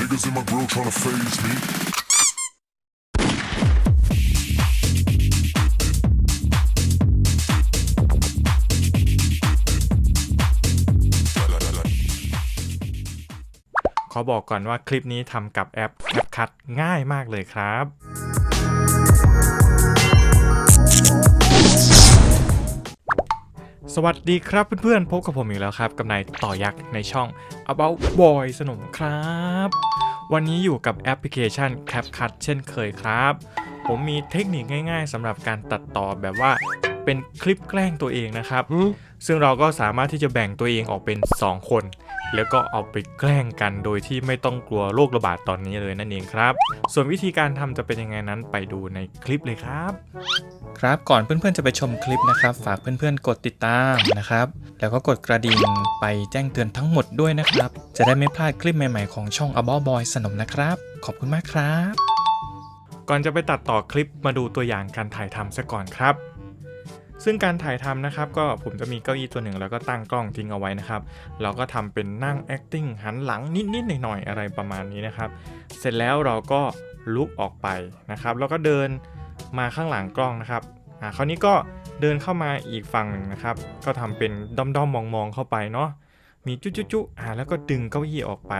niggas in my grill tryna phase me. ขอบอกก่อนว่าคลิปนี้ทำกับแอป CapCut ง่ายมากเลยครับ สวัสดีครับเพื่อนๆพบกับผมอีกแล้วครับกับนายต่อยักษ์ในช่อง About Boy สนมครับ วันนี้อยู่กับแอปพลิเคชัน CapCut เช่นเคยครับผมมีเทคนิคง่ายๆสำหรับการตัดต่อแบบว่าเป็นคลิปแกล้งตัวเองนะครับซึ่งเราก็สามารถที่จะแบ่งตัวเองออกเป็น2คนแล้วก็เอาไปแกล้งกันโดยที่ไม่ต้องกลัวโรคระบาดตอนนี้เลยนั่นเองครับส่วนวิธีการทำจะเป็นยังไงนั้นไปดูในคลิปเลยครับก่อนเพื่อนๆจะไปชมคลิปนะครับฝากเพื่อนๆกดติดตามนะครับแล้วก็กดกระดิ่งไปแจ้งเตือนทั้งหมดด้วยนะครับจะได้ไม่พลาดคลิปใหม่ๆของช่อง About Boy สนมนะครับขอบคุณมากครับก่อนจะไปตัดต่อคลิปมาดูตัวอย่างการถ่ายทำซะก่อนครับซึ่งการถ่ายทำนะครับก็ผมจะมีเก้าอี้ตัวหนึ่งแล้วก็ตั้งกล้องทิ้งเอาไว้นะครับเราก็ทำเป็นนั่ง acting หันหลังนิดๆหน่อยๆอะไรประมาณนี้นะครับเสร็จแล้วเราก็ลุกออกไปนะครับแล้วก็เดินมาข้างหลังกล้องนะครับคราวนี้ก็เดินเข้ามาอีกฝั่งหนึ่งนะครับก็ทำเป็นด้อมๆมองๆเข้าไปเนาะมีจุ๊ๆแล้วก็ดึงเก้าอี้ออกไป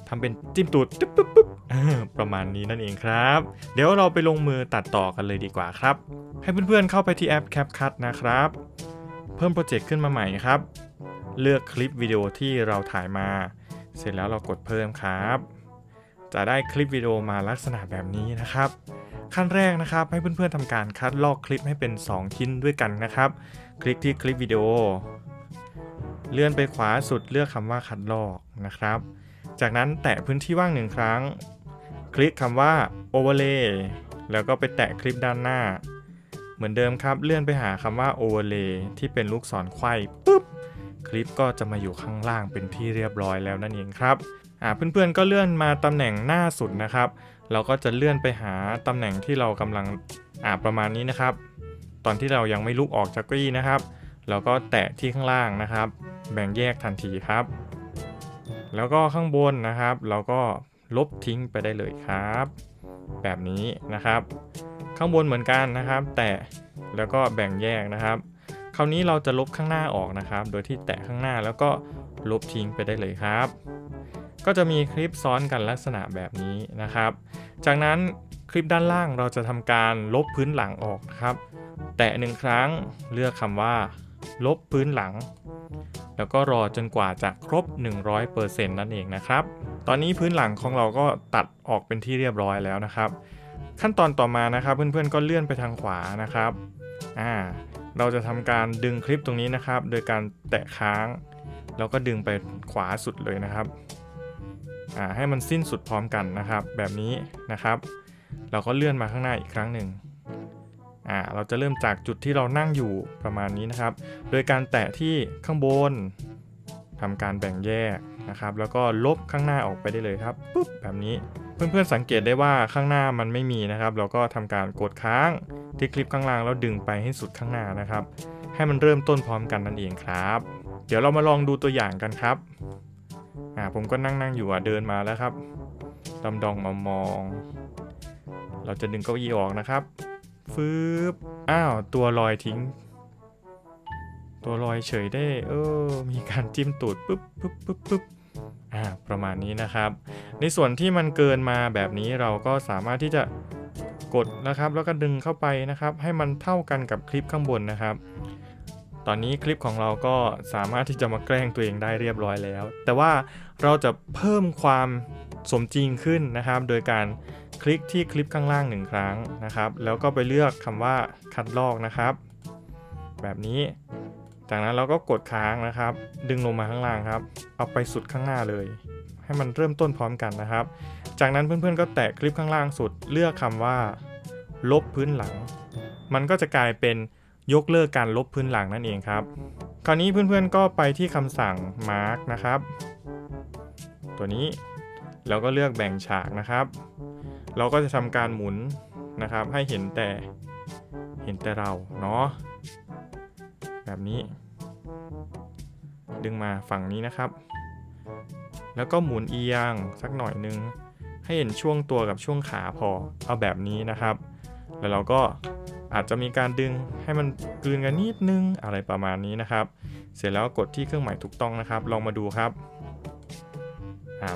ทำเป็นจิ้มตูดปุ๊บประมาณนี้นั่นเองครับเดี๋ยวเราไปลงมือตัดต่อกันเลยดีกว่าครับให้เพื่อนๆเข้าไปที่แอป CapCut นะครับเพิ่มโปรเจกต์ขึ้นมาใหม่ครับเลือกคลิปวิดีโอที่เราถ่ายมาเสร็จแล้วเรากดเพิ่มครับจะได้คลิปวิดีโอมาลักษณะแบบนี้นะครับขั้นแรกนะครับให้เพื่อนๆทำการคัดลอกคลิปให้เป็น2ชิ้นด้วยกันนะครับคลิกที่คลิปวิดีโอเลื่อนไปขวาสุดเลือกคำว่าคัดลอกนะครับจากนั้นแตะพื้นที่ว่าง1ครั้งคลิกคำว่า Overlay แล้วก็ไปแตะคลิปด้านหน้าเหมือนเดิมครับเลื่อนไปหาคำว่า Overlay ที่เป็นลูกศรไขว้ปุ๊บคลิปก็จะมาอยู่ข้างล่างเป็นที่เรียบร้อยแล้วนั่นเองครับเพื่อนๆก็เลื่อนมาตำแหน่งหน้าสุดนะครับเราก็จะเลื่อนไปหาตำแหน่งที่เรากำลังประมาณนี้นะครับตอนที่เรายังไม่ลุกออกจากเก้าอี้นะครับเราก็แตะที่ข้างล่างนะครับแบ่งแยกทันทีครับแล้วก็ข้างบนนะครับเราก็ลบทิ้งไปได้เลยครับแบบนี้นะครับข้างบนเหมือนกันนะครับแตะแล้วก็แบ่งแยกนะครับคราวนี้เราจะลบข้างหน้าออกนะครับโดยที่แตะข้างหน้าแล้วก็ลบทิ้งไปได้เลยครับก็จะมีคลิปซ้อนกันลักษณะแบบนี้นะครับจากนั้นคลิปด้านล่างเราจะทำการลบพื้นหลังออกนะครับแตะ1ครั้งเลือกคำว่าลบพื้นหลังแล้วก็รอจนกว่าจะครบ 100% นั่นเองนะครับตอนนี้พื้นหลังของเราก็ตัดออกเป็นที่เรียบร้อยแล้วนะครับขั้นตอนต่อมานะครับเพื่อนๆก็เลื่อนไปทางขวานะครับเราจะทำการดึงคลิปตรงนี้นะครับโดยการแตะค้างแล้วก็ดึงไปขวาสุดเลยนะครับให้มันสิ้นสุดพร้อมกันนะครับแบบนี้นะครับเราก็เลื่อนมาข้างหน้าอีกครั้งหนึ่งเราจะเริ่มจากจุดที่เรานั่งอยู่ประมาณนี้นะครับโดยการแตะที่ข้างบนทำการแบ่งแยกนะครับแล้วก็ลบข้างหน้าออกไปได้เลยครับปุ๊บแบบนี้เพื่อนๆสังเกตได้ว่าข้างหน้ามันไม่มีนะครับเราก็ทำการกดค้างที่คลิปข้างล่างแล้วดึงไปให้สุดข้างหน้านะครับให้มันเริ่มต้นพร้อมกันนั่นเองครับเดี๋ยวเรามาลองดูตัวอย่างกันครับผมก็นั่งอยู่เดินมาแล้วครับดองมองเราจะดึงเก้าอี้ออกนะครับฟืบตัวลอยทิ้งตัวลอยเฉยได้มีการจิ้มตูดปุ๊บประมาณนี้นะครับในส่วนที่มันเกินมาแบบนี้เราก็สามารถที่จะกดนะครับแล้วก็ดึงเข้าไปนะครับให้มันเท่ากันกับคลิปข้างบนนะครับตอนนี้คลิปของเราก็สามารถที่จะมาแกล้งตัวเองได้เรียบร้อยแล้วแต่ว่าเราจะเพิ่มความสมจริงขึ้นนะครับโดยการคลิกที่คลิปข้างล่าง1ครั้งนะครับแล้วก็ไปเลือกคำว่าคัดลอกนะครับแบบนี้จากนั้นเราก็กดค้างนะครับดึงลงมาข้างล่างครับเอาไปสุดข้างหน้าเลยให้มันเริ่มต้นพร้อมกันนะครับจากนั้นเพื่อนๆก็แตะคลิปข้างล่างสุดเลือกคำว่าลบพื้นหลังมันก็จะกลายเป็นยกเลิกการลบพื้นหลังนั่นเองครับคราวนี้เพื่อนๆก็ไปที่คำสั่ง Mark นะครับตัวนี้เราก็เลือกแบ่งฉากนะครับเราก็จะทำการหมุนนะครับให้เห็นแต่เราเนาะแบบนี้ดึงมาฝั่งนี้นะครับ แล้วก็หมุนเอียงสักหน่อยนึงให้เห็นช่วงตัวกับช่วงขาพอเอาแบบนี้นะครับแล้วเราก็อาจจะมีการดึงให้มันกลืนกันนิดนึงอะไรประมาณนี้นะครับเสร็จแล้วกดที่เครื่องหมายถูกต้องนะครับลองมาดูครับ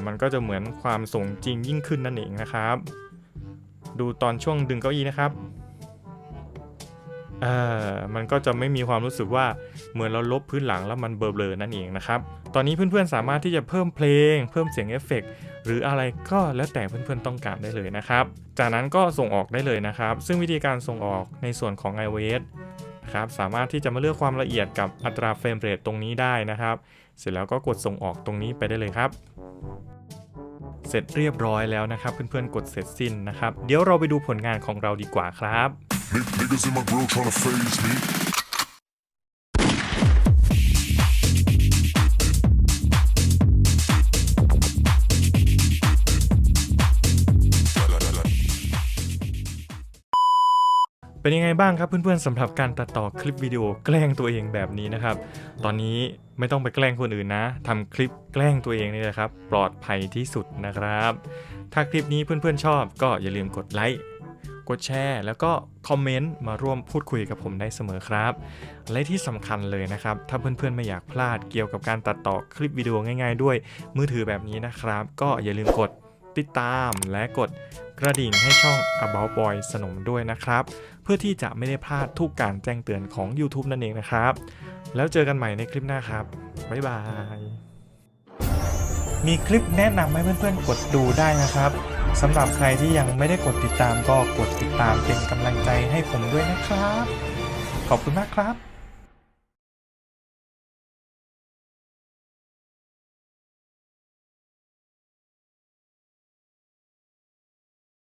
มันก็จะเหมือนความสมจริงยิ่งขึ้นนั่นเองนะครับดูตอนช่วงดึงเก้าอี้นะครับมันก็จะไม่มีความรู้สึกว่าเหมือนเราลบพื้นหลังแล้วมันเบลอๆนั่นเองนะครับตอนนี้เพื่อนๆสามารถที่จะเพิ่มเพลงเพิ่มเสียงเอฟเฟกต์หรืออะไรก็แล้วแต่เพื่อนๆต้องการได้เลยนะครับจากนั้นก็ส่งออกได้เลยนะครับซึ่งวิธีการส่งออกในส่วนของ iOS นะครับสามารถที่จะมาเลือกความละเอียดกับอัตราเฟรมเรทตรงนี้ได้นะครับเสร็จแล้วก็กดส่งออกตรงนี้ไปได้เลยครับเสร็จเรียบร้อยแล้วนะครับเพื่อนๆกดเสร็จสิ้นนะครับเดี๋ยวเราไปดูผลงานของเราดีกว่าครับ Niggas in my grill trying to phase me. เป็นยังไงบ้างครับเพื่อนๆสำหรับการตัดต่อคลิปวิดีโอแกล้งตัวเองแบบนี้นะครับตอนนี้ไม่ต้องไปแกล้งคนอื่นนะทำคลิปแกล้งตัวเองนี่แหละครับปลอดภัยที่สุดนะครับถ้าคลิปนี้เพื่อนๆชอบก็อย่าลืมกดไลค์กดแชร์แล้วก็คอมเมนต์มาร่วมพูดคุยกับผมได้เสมอครับและที่สำคัญเลยนะครับถ้าเพื่อนๆไม่อยากพลาดเกี่ยวกับการตัดต่อคลิปวิดีโอง่ายๆด้วยมือถือแบบนี้นะครับก็อย่าลืมกดติดตามและกดกระดิ่งให้ช่อง About Boy สนมด้วยนะครับเพื่อที่จะไม่ได้พลาดทุกการแจ้งเตือนของ YouTube นั่นเองนะครับแล้วเจอกันใหม่ในคลิปหน้าครับบ๊ายบายมีคลิปแนะนำให้เพื่อนๆกดดูได้นะครับสำหรับใครที่ยังไม่ได้กดติดตามก็กดติดตามเป็นกำลังใจให้ผมด้วยนะครับขอบคุณมากครับ